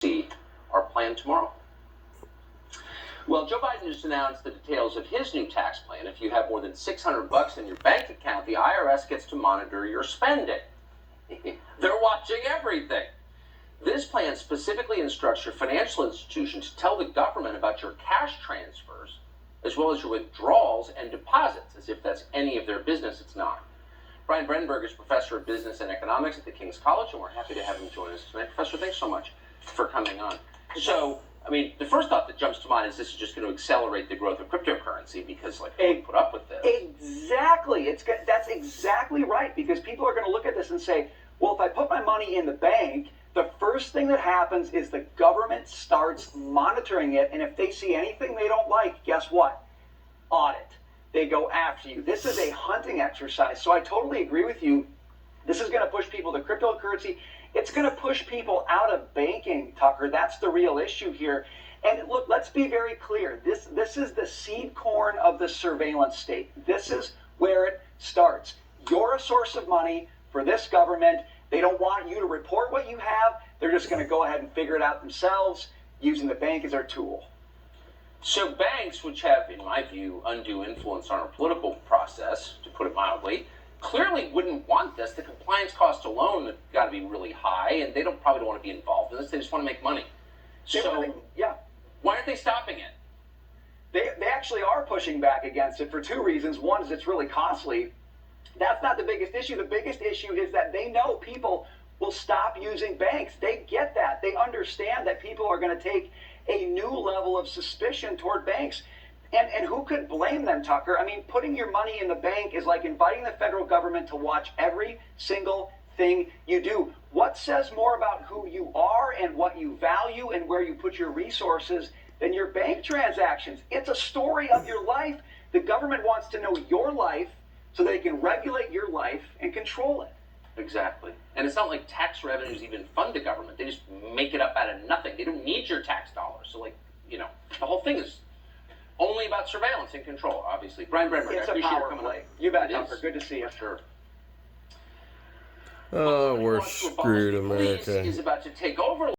see our plan tomorrow. Well, Joe Biden just announced the details of his new tax plan. If you have more than $600 in your bank account, the IRS gets to monitor your spending. They're watching everything. This plan specifically instructs your financial institution to tell the government about your cash transfers, as well as your withdrawals and deposits, as if that's any of their business. It's not. Brian Brenberg is professor of business and economics at the King's College, and we're happy to have him join us tonight. Professor, thanks so much for coming on. So, I mean, the first thought that jumps to mind is this is just going to accelerate the growth of cryptocurrency because, like, we put up with this. Exactly. That's exactly right, because people are going to look at this and say, well, if I put my money in the bank, the first thing that happens is the government starts monitoring it, and if they see anything they don't like, guess what? Audit. They go after you. This is a hunting exercise. So I totally agree with you. This is going to push people to cryptocurrency. It's going to push people out of banking, Tucker. That's the real issue here. And look, let's be very clear. This is the seed corn of the surveillance state. This is where it starts. You're a source of money for this government. They don't want you to report what you have. They're just going to go ahead and figure it out themselves, using the bank as their tool. So banks, which have, in my view, undue influence on our political process, to put it mildly, clearly wouldn't want this. The compliance cost alone has got to be really high, and they probably don't want to be involved in this. They just want to make money. Why aren't they stopping it? They actually are pushing back against it for two reasons. One is it's really costly. That's not the biggest issue. The biggest issue is that they know people will stop using banks. They get that. They understand that people are going to take a new level of suspicion toward banks. And who could blame them, Tucker? I mean, putting your money in the bank is like inviting the federal government to watch every single thing you do. What says more about who you are and what you value and where you put your resources than your bank transactions? It's a story of your life. The government wants to know your life so they can regulate your life and control it. Exactly. And it's not like tax revenues even fund the government. They just make it up out of nothing. They don't need your tax dollars. So, like, the whole thing is only about surveillance and control, obviously. Brian Brenberg, it's I appreciate a power coming play. on. You bet, Tucker. Good to see you. Sure. Oh, we're screwed, America. Is about to take over.